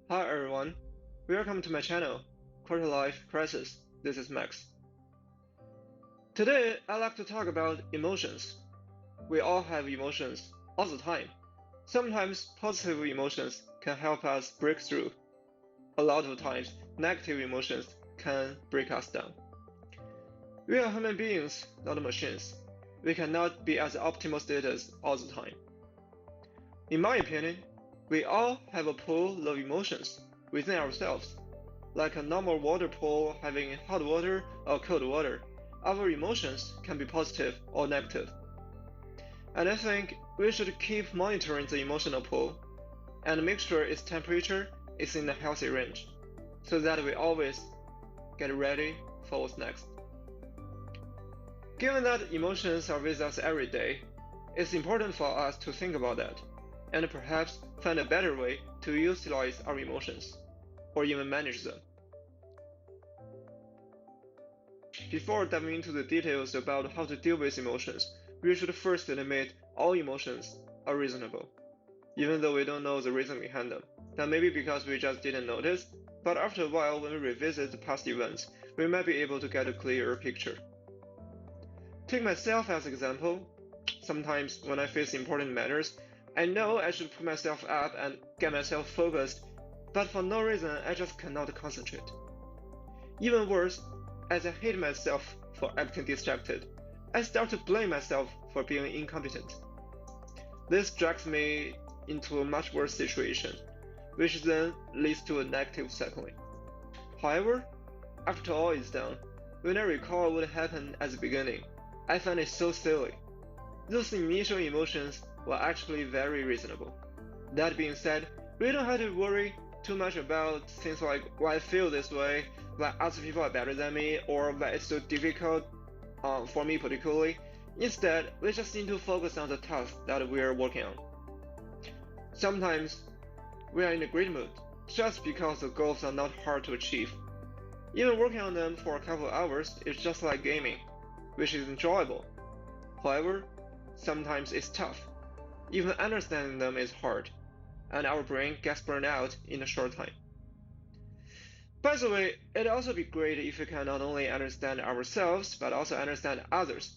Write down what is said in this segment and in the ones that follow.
Hi everyone, welcome to my channel, Quarter Life Crisis. This is Max. Today, I'd like to talk about emotions. We all have emotions all the time. Sometimes positive emotions can help us break through. A lot of times, negative emotions can break us down. We are human beings, not machines. We cannot be at the optimal status all the time. In my opinion, we all have a pool of emotions within ourselves. Like a normal water pool having hot water or cold water, our emotions can be positive or negative. And I think we should keep monitoring the emotional pool and make sure its temperature is in a healthy range, so that we always get ready for what's next. Given that emotions are with us every day, it's important for us to think about that and perhaps find a better way to utilize our emotions or even manage them. Before diving into the details about how to deal with emotions, we should first admit all emotions are reasonable, even though we don't know the reason behind them. That may be because we just didn't notice, but after a while, when we revisit the past events, we might be able to get a clearer picture. Take myself as an example. Sometimes when I face important matters, I know I should put myself up and get myself focused, but for no reason I just cannot concentrate. Even worse, as I hate myself for acting distracted, I start to blame myself for being incompetent. This drags me into a much worse situation, which then leads to a negative cycling. However, after all is done, when I recall what happened at the beginning, I find it so silly. Those initial emotions were actually very reasonable. That being said, we don't have to worry too much about things like why I feel this way, why other people are better than me, or why it's so difficult for me particularly. Instead, we just need to focus on the task that we are working on. Sometimes we are in a great mood just because the goals are not hard to achieve. Even working on them for a couple of hours is just like gaming, which is enjoyable. However, sometimes it's tough. Even understanding them is hard, and our brain gets burned out in a short time. By the way, it'd also be great if we can not only understand ourselves, but also understand others.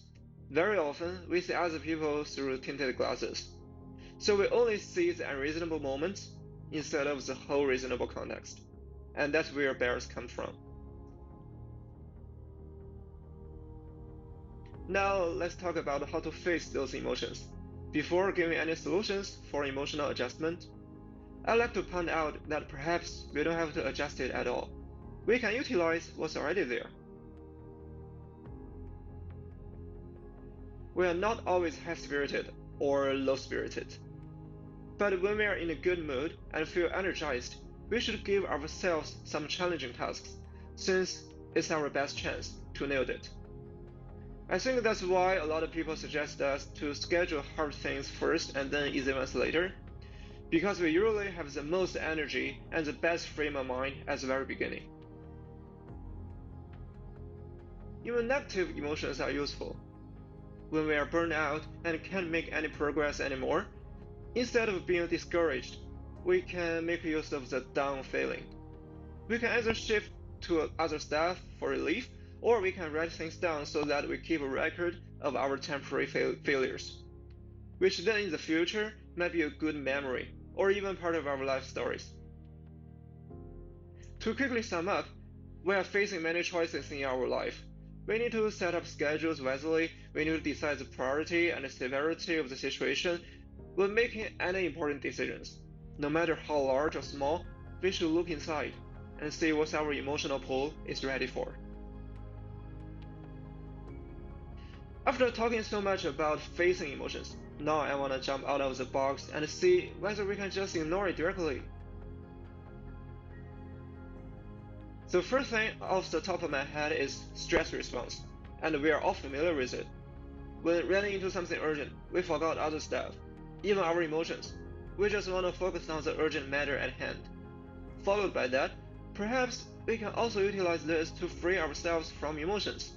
Very often, we see other people through tinted glasses, so we only see the unreasonable moments instead of the whole reasonable context. And that's where bias comes from. Now, let's talk about how to face those emotions. Before giving any solutions for emotional adjustment, I'd like to point out that perhaps we don't have to adjust it at all. We can utilize what's already there. We are not always high-spirited or low-spirited. But when we are in a good mood and feel energized, we should give ourselves some challenging tasks, since it's our best chance to nail it. I think that's why a lot of people suggest us to schedule hard things first and then easy ones later, because we usually have the most energy and the best frame of mind at the very beginning. Even negative emotions are useful. When we are burned out and can't make any progress anymore, instead of being discouraged, we can make use of the down feeling. We can either shift to other stuff for relief, or we can write things down so that we keep a record of our temporary failures, which then in the future might be a good memory or even part of our life stories. To quickly sum up, we are facing many choices in our life. We need to set up schedules wisely, we need to decide the priority and the severity of the situation when making any important decisions. No matter how large or small, we should look inside and see what our emotional pool is ready for. After talking so much about facing emotions, now I want to jump out of the box and see whether we can just ignore it directly. The first thing off the top of my head is stress response, and we are all familiar with it. When running into something urgent, we forgot other stuff, even our emotions. We just want to focus on the urgent matter at hand. Followed by that, perhaps we can also utilize this to free ourselves from emotions.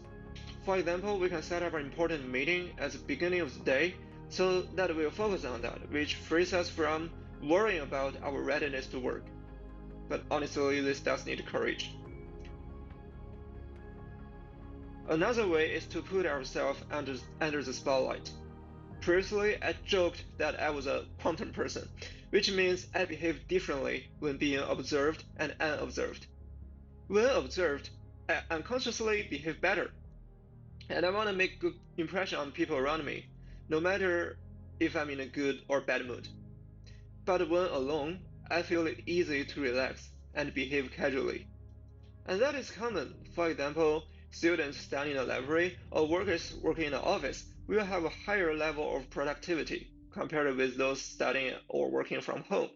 For example, we can set up an important meeting at the beginning of the day so that we'll focus on that, which frees us from worrying about our readiness to work. but honestly, this does need courage. Another way is to put ourselves under the spotlight. Previously, I joked that I was a quantum person, which means I behave differently when being observed and unobserved. When observed, I unconsciously behave better, and I want to make good impression on people around me, no matter if I'm in a good or bad mood. But when alone, I feel it easy to relax and behave casually. And that is common. For example, students studying in a library or workers working in an office will have a higher level of productivity compared with those studying or working from home.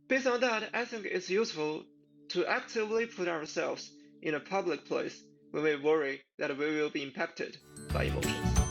Based on that, I think it's useful to actively put ourselves in a public place when we worry that we will be impacted by emotions.